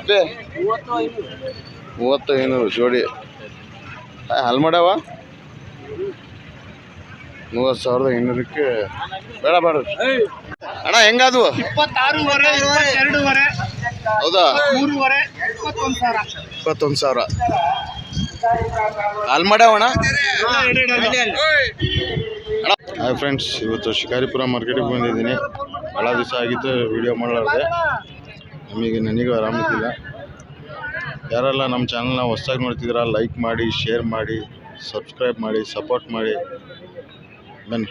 ಅಪ್ಪೆ 3500 ಜೋಡಿ ಹಾಲು ಮಾಡ್ಯಾವ 30,500ಕ್ಕೆ ಬೇಡ ಬೇಡ ಅಣ್ಣ ಹೆಂಗದು 26,500 ಹೌದಾ 3,500 ಹಾಲು ಮಾಡ್ಯಾವಣ್ಣ ಹಾಯ್ ಫ್ರೆಂಡ್ಸ್, ಇವತ್ತು ಶಿಕಾರಿಪುರ ಮಾರ್ಕೆಟಿಗೆ ಬಂದಿದ್ದೀನಿ. ಭಾಳ ದಿವಸ ಆಗಿತ್ತು ವಿಡಿಯೋ ಮಾಡಲಾರ್ದೆ. ನನಗೂ ಆರಾಮಿದ್ದಿಲ್ಲ. ಯಾರೆಲ್ಲ ನಮ್ಮ ಚಾನಲ್ನ ಹೊಸದಾಗಿ ನೋಡ್ತಿದ್ದೀರಾ ಲೈಕ್ ಮಾಡಿ, ಶೇರ್ ಮಾಡಿ, ಸಬ್ಸ್ಕ್ರೈಬ್ ಮಾಡಿ, ಸಪೋರ್ಟ್ ಮಾಡಿ. ಬನ್ನಿ.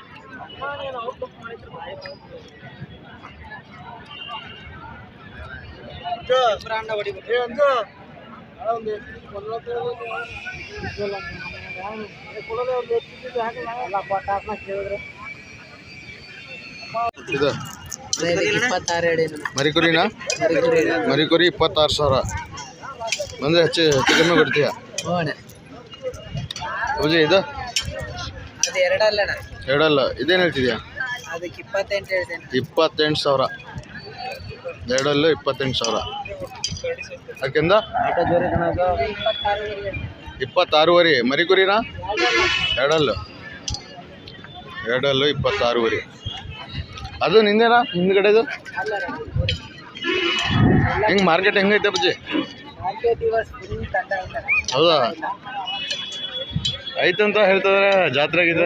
ಇದು ಮರಿಕುರಿನಾ? ಮರಿಕುರಿ 26,000 ಬಂದರೆ ಹೆಚ್ಚು ಕಮ್ಮಿ ಕೊಡ್ತೀಯ ಪೂಜೆ? ಇದು ಎರಡಲ್ಲ. ಇದೇನು ಹೇಳ್ತಿದ್ಯಾ? 28,000. ಎರಡಲ್ಲೂ 28,000. ಯಾಕೆಂದ 26,500 ಮರಿಕುರಿನಾ? ಎರಡಲ್ಲೂ 26,500. ಅದು ನಿಂದೇನಾ? ಹಿಂದ್ಗಡೆದು ಹೆಂಗೆ ಮಾರ್ಕೆಟ್ ಹೆಂಗೈತೆ ಅಪ್ಪಾಜಿ? ಹೌದಾ? ಐತಂತ ಹೇಳ್ತಿದ್ರೆ ಜಾತ್ರೆ ಆಗಿದೆ.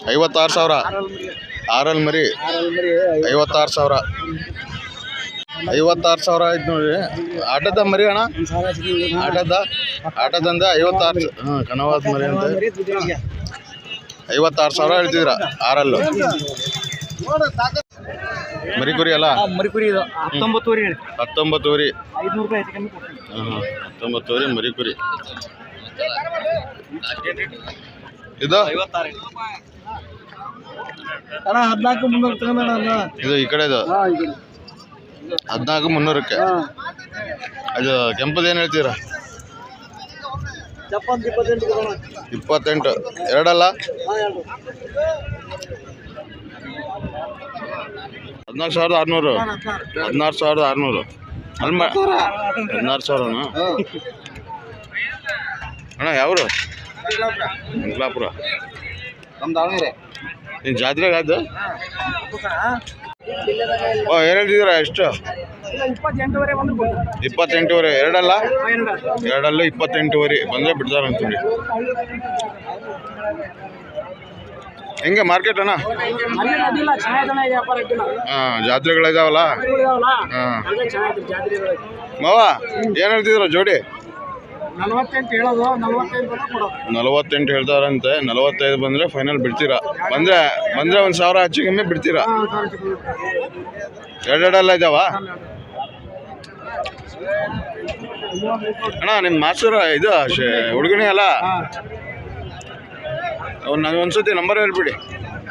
56,000 ಆರಲ್ಲಿ ಮರಿ 56,000. 56,000 ಆಯ್ತು ನೋಡಿ. ಆಟದ ಮರಿ ಅಣ್ಣ? ಆಟದಂದ 56. ಕನವಾದ ಮರಿ ಅಂತ 56,000 ಹೇಳ್ತಿದ್ರ ಆರಲ್ಲು. ಮರಿಕುರಿ ಅಲ್ಲ? ಮರಿಕುರಿ 19,000. 19,000. 500 ರೂಪಾಯಿ ಹೆಚ್ಚು ಕಮ್ಮಿ. 19,000 ಮರಿಕುರಿ. ಇದು 14,300 ತಗೊಂಡ. ಇದು ಈ ಕಡೆದು 14,300ಕ್ಕೆ. ಅದು ಕೆಂಪದ ಏನು ಹೇಳ್ತೀರಾ? 28. ಎರಡಲ್ಲ? 14,600. 16,600 ಅಲ್ಮ 16,000ನಾ? ಅಣ್ಣ ಯಾವರು? ಮಂಗ್ಲಾಪುರ. ನೀನು ಜಾತ್ರೆಗೆ ಆಯ್ತು? ಏನು ಹೇಳ್ತಿದ್ದೀರಾ? ಎಷ್ಟು? 28,000. ಎರಡಲ್ಲ? ಎರಡಲ್ಲೂ 28,000 ಬಂದರೆ ಬಿಡ್ತಾರೆ ಅಂತೇಳಿ. ಹೆಂಗೆ ಮಾರ್ಕೆಟ್ ಅಣ್ಣ? ಹಾಂ, ಜಾತ್ರೆಗಳಿದಾವಲ್ಲ. ಹಾಂ ಮಾವ ಏನು ಹೇಳ್ತಿದ್ರು ಜೋಡಿ? 48 ಹೇಳ್ತಾರಂತೆ. 45 ಬಂದರೆ ಫೈನಲ್ ಬಿಡ್ತೀರಾ? ಬಂದರೆ ಒಂದು 1,000 ಹೆಚ್ಚು ಕಮ್ಮಿ ಬಿಡ್ತೀರಾ? ಎರಡೆರಡೆಲ್ಲ ಇದ್ದಾವ ಅಣ್ಣ? ನಿಮ್ಮ ಮಾಸೂರ ಇದು ಹುಡುಗಣಿ ಅಲ್ಲ? ನನಗೆ ಒಂದ್ಸತಿ ನಂಬರ್ ಹೇಳ್ಬಿಡಿ.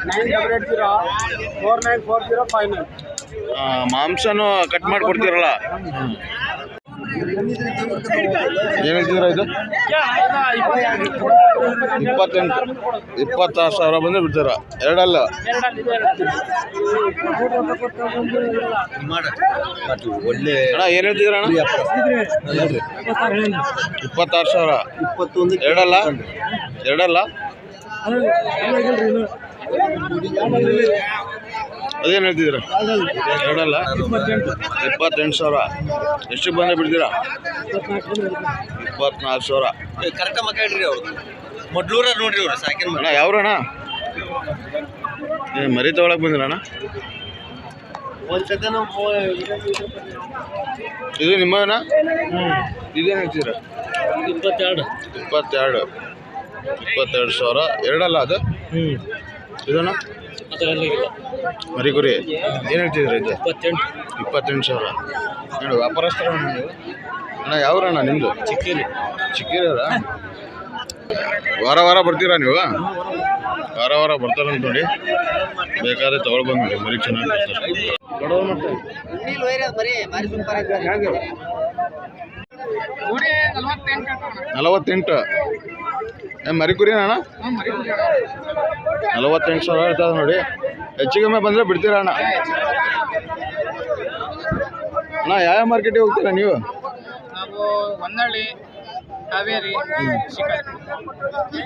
98049405. ಮಾಂಸನೂ ಕಟ್ ಮಾಡಿ ಕೊಡ್ತೀರಲ್ಲ? ಏನು ಹೇಳ್ತಿದ್ದೀರಾ? ಇದು 26,000 ಬಂದರೆ ಬಿಡ್ತೀರಾ? ಎರಡಲ್ಲ? ಅಣ್ಣ ಏನು ಹೇಳ್ತಿದ್ದೀರ ಅಣ್ಣ? 26,000. ಎರಡಲ್ಲ? ಎರಡಲ್ಲ? ಅದೇನು ಹೇಳ್ತಿದ್ದೀರಾ? ಎರಡಲ್ಲ? 28,000. ಎಷ್ಟು ಬಂದರೆ ಬಿಡ್ತೀರಾ? 24,000. ಕರೆಕ್ಟಾಗಿ ಮಕ್ಕ ಹೇಳ್ರಿ. ಅವರು ಮೊಡ್ಲೂರ ನೋಡ್ರಿ. ಅವರು ಸಾಕಿನ ಅಣ್ಣ ಯಾವ್ರಣ್ಣ? ಮರಿ ತಗೊಳಕ್ ಬಂದಿರಣ್ಣ? ಇದು ನಿಮ್ಮನ? ಇದೇನು ಹೇಳ್ತೀರಾ? 22,000. ಎರಡಲ್ಲ ಅದು? ಇದಣ್ಣ ಮರಿಗುರಿ ಏನು ಹೇಳ್ತಿದ್ದೀರಾ? ಇದು 28,000. ನೋಡಿ ವ್ಯಾಪಾರಸ್ಥರ ನೀವು ಅಣ್ಣ. ಯಾವ್ರಣ್ಣ ನಿಮ್ಮದು? ಚಿಕ್ಕೇರಿಯವರ? ವಾರ ವಾರ ಬರ್ತೀರಾ ನೀವು? ವಾರ ವಾರ ಬರ್ತಾರಂತ ನೋಡಿ. ಬೇಕಾದ್ರೆ ತಗೊಳ್ಬಂದು ನೋಡಿ, ಮರಿ ಚೆನ್ನಾಗಿ ಬರ್ತಾರೆ. ಕೊಡೋದು ಮತ್ತೆ 48. ಮರಿಕುರಿ ಅಣ್ಣ? 48,000 ಇರ್ತದೆ ನೋಡಿ. ಹೆಚ್ಚು ಕಮ್ಮಿ ಬಂದರೆ ಬಿಡ್ತೀರಾ ಅಣ್ಣ? ಅಣ್ಣ ಯಾವ ಮಾರ್ಕೆಟಿಗೆ ಹೋಗ್ತೀರಾ ನೀವು? ನಾವು ಹೊನ್ನಳ್ಳಿ, ಹಾವೇರಿ,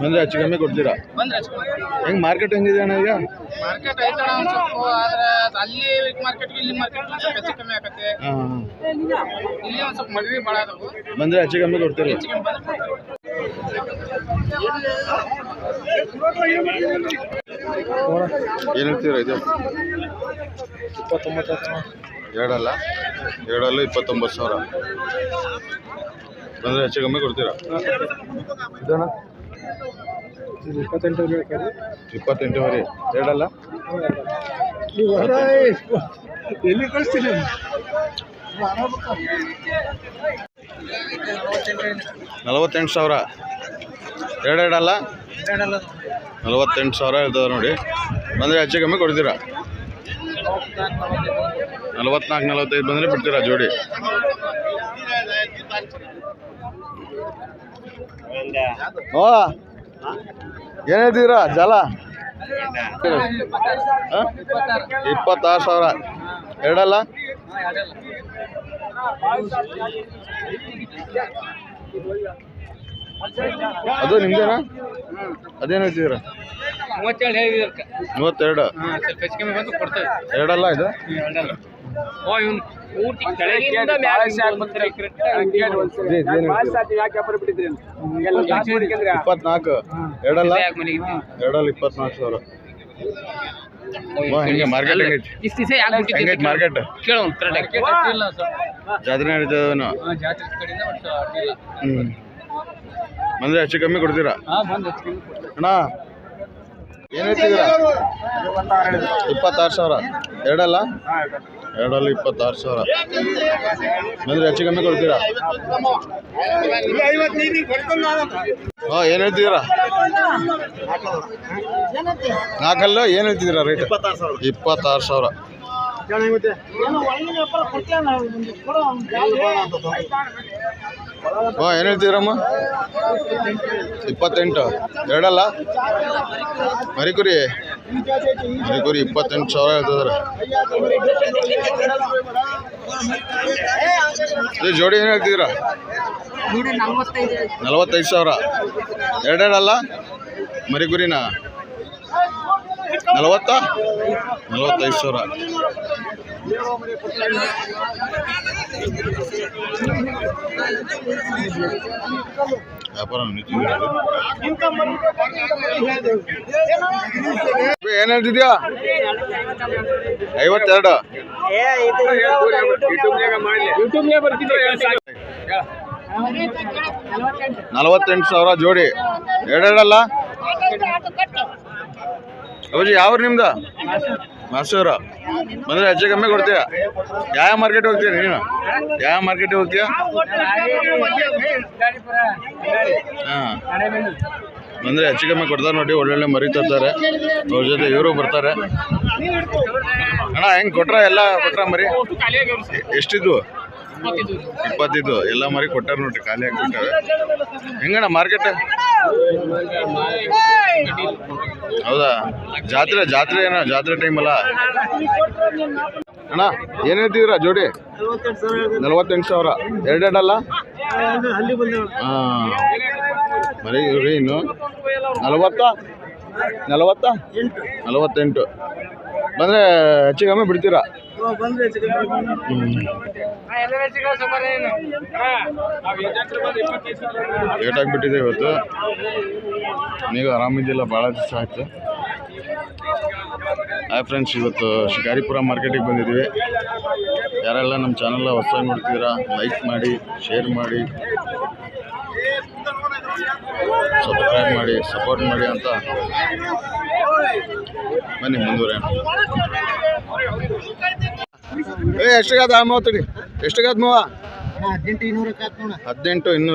ಬಂದರೆ ಹೆಚ್ಚು ಕಮ್ಮಿ ಕೊಡ್ತೀರಾ? ಬಂದ್ರೆ ಹೆಂಗೆ ಮಾರ್ಕೆಟ್ ಹೆಂಗಿದೆ ಅಣ್ಣ ಈಗ? ಮಾರ್ಕೆಟ್ ಐತಣ ಒಂದು ಸ್ವಲ್ಪ, ಆದ್ರೆ ಅಲ್ಲಿ ಮಾರ್ಕೆಟ್ಗೆ ಇಲ್ಲಿ ಮಾರ್ಕೆಟ್ ಸ್ವಲ್ಪ ಹೆಚ್ಚು ಕಮ್ಮಿ ಆಗತ್ತೆ. ಹಾಂ, ಇಲ್ಲಿ ಒಂದು ಸ್ವಲ್ಪ ಮದುವೆ ಭಾಳ ಅದಾವು. ಬಂದರೆ ಹೆಚ್ಚು ಕಮ್ಮಿ ಕೊಡ್ತೀರಾ? ಹೆಚ್ಚು ಕಮ್ಮಿ ಬಂದ್ರೆ ಏನು ಹೇಳ್ತೀರಾ ಇದು? 29,000. ಎರಡಲ್ಲ 29,000 ಬಂದರೆ ಹೆಚ್ಚು ಕಮ್ಮಿ ಕೊಡ್ತೀರಾ? ಇದಣ್ಣ 28,000 ಎರಡಲ್ಲ ಎಲ್ಲಿ ಕಳಿಸ್ತೀನಿ? 48,000 ಎರಡಲ್ಲ 48,000 ಇರ್ತದೆ ನೋಡಿ. ಬಂದರೆ ಹೆಚ್ಚು ಕಮ್ಮಿ ಕೊಡ್ತೀರಾ? 44-45 ಬಂದರೆ ಬಿಡ್ತೀರಾ ಜೋಡಿ? ಓ ಏನು ಹೇಳ್ತೀರಾ ಜಲ? 26,000 ಎರಡಲ್ಲ ಅದು ನಿಮ್ದೇನಾ? ಅದೇನು ಹೇಳ್ತಿದ್ದೀರಾ? 32 ಹೇಳಿದಕ್ಕೆ 32 ಸ್ವಲ್ಪ ಹೆಚ್ಚು ಕಮ್ಮಿ ಬಂದು ಕೊಡ್ತೇವೆ. ಎರಡಲ್ಲ ಇದು? ಎರಡಲ್ಲ. ಓ ಇವ್ನು ಪೂರ್ತಿ ಕೆಳಗಿಂದ ಮ್ಯಾಲೆ ಬಂದ್ರೆ ಕರೆಕ್ಟ್ ಆಗಿ ಇದು ಇದೇನು ಹೇಳ್ತೀರಾ? 24 ಎರಡಲ್ಲ? ಎರಡಲ್ಲ 24,000. ಹಿಂಗೆ ಮಾರ್ಕೆಟ್ ಹೆಂಗೈತಿ? ಇಷ್ಟು ದಿವಸ ಯಾಕೆ ಹೆಂಗೈತಿ ಮಾರ್ಕೆಟ್? ಕೇಳೋ ಕರೆಕ್ಟ್ ಇಲ್ಲ ಸರ್. ಜಾತ್ರೆ ನಡೀತದೇನು? ಜಾತ್ರೆ ಕಡೆಯಿಂದ ಒಟ್ಟು ಅಡ್ಡಿಲ್ಲ. ಬಂದರೆ ಹೆಚ್ಚು ಕಮ್ಮಿ ಕೊಡ್ತೀರಾ? ಬಂದು ಅಣ್ಣ ಏನು ಹೇಳ್ತಿದ್ದೀರಾ? 26,000 ಎರಡಲ್ಲ? ಎರಡಲ್ಲ 26,000 ಬಂದರೆ ಹೆಚ್ಚು ಕಮ್ಮಿ ಕೊಡ್ತೀರಾ? ಹಾಂ ಏನು ಹೇಳ್ತಿದ್ದೀರಾ? ನಾಲ್ಕಲ್ಲ ಏನು ಹೇಳ್ತಿದ್ದೀರಾ ರೇಟ್? 26,000. ಹಾಂ ಏನು ಹೇಳ್ತಿದ್ದೀರಮ್ಮ? 28 ಎರಡಲ್ಲ? ಮರಿಕುರಿ 28,000 ಹೇಳ್ತಿದ್ದಾರೆ. ಇದು ಜೋಡಿ ಏನು ಹೇಳ್ತಿದ್ದೀರಾ? 45,000 ಎರಡೆರಡಲ್ಲ? ಮರಿಕುರಿನ 45,000. ವ್ಯಾಪಾರ ಏನು ಹೇಳ್ತಿದ್ಯಾ? 52 48,000 ಜೋಡಿ ಎರಡೆರಡಲ್ಲ? ಅಜ್ಜಿ ಯಾವ ನಿಮ್ದು? ಮಾಸೂರು. ಬಂದರೆ ಹೆಚ್ಚು ಕಮ್ಮಿ ಕೊಡ್ತೀಯಾ? ಯಾವ ಮಾರ್ಕೆಟ್ ಹೋಗ್ತೀಯ ನೀನು? ಯಾವ ಮಾರ್ಕೆಟಿಗೆ ಹೋಗ್ತೀಯಾ? ಹಾಂ, ಬಂದರೆ ಹೆಚ್ಚು ಕಮ್ಮಿ ಕೊಡ್ತಾರೆ ನೋಡಿ. ಒಳ್ಳೊಳ್ಳೆ ಮರಿ ತರ್ತಾರೆ, ಅವ್ರ ಜೊತೆ ಇವರು ಬರ್ತಾರೆ. ಅಣ್ಣ ಹೆಂಗೆ ಕೊಟ್ರ? ಎಲ್ಲ ಕೊಟ್ರ ಮರಿ? ಎಷ್ಟಿದ್ವು? 25 ಎಲ್ಲ ಮರಿ ಕೊಟ್ಟಾರ ನೋಡ್ರಿ, ಖಾಲಿ ಆಗಿ ಕೊಟ್ಟಾರೆ. ಹೆಂಗಣ್ಣ ಮಾರ್ಕೆಟ್? ಹೌದಾ? ಜಾತ್ರೆ ಏನೋ ಜಾತ್ರೆ ಟೈಮ್ ಅಲ್ಲ ಅಣ್ಣ? ಏನು ಹೇಳ್ತಿದ್ದೀರಾ ಜೋಡಿ? 48,000 ಎರಡೆರಡಲ್ಲ? ಹಾಂ, ಮರಿ ಇವ್ರಿ ಇನ್ನು 48 ಬಂದರೆ ಹೆಚ್ಚು ಕಮ್ಮಿ ಬಿಡ್ತೀರಾ? ಲೇಟ್ ಆಗಿಬಿಟ್ಟಿದೆ ಇವತ್ತು. ನೀವು ಆರಾಮಿದ್ದಿಲ್ಲ, ಭಾಳ ದಿವಸ ಆಯಿತು. ಹಾಯ್ ಫ್ರೆಂಡ್ಸ್, ಇವತ್ತು ಶಿಕಾರಿಪುರ ಮಾರ್ಕೆಟಿಗೆ ಬಂದಿದ್ದೀವಿ. ಯಾರೆಲ್ಲ ನಮ್ಮ ಚಾನಲ್ನ ಹೊಸದಾಗಿ ನೋಡ್ತಿದ್ದೀರಾ, ಲೈಕ್ ಮಾಡಿ, ಶೇರ್ ಮಾಡಿ, ಸಬ್ಸ್ಕ್ರೈಬ್ ಮಾಡಿ, ಸಪೋರ್ಟ್ ಮಾಡಿ ಅಂತ ಬನ್ನಿ ಮುಂದುವರೆ. ಎಷ್ಟಿಗಾದ 30? ಎಷ್ಟಿಗಾದ 18 200?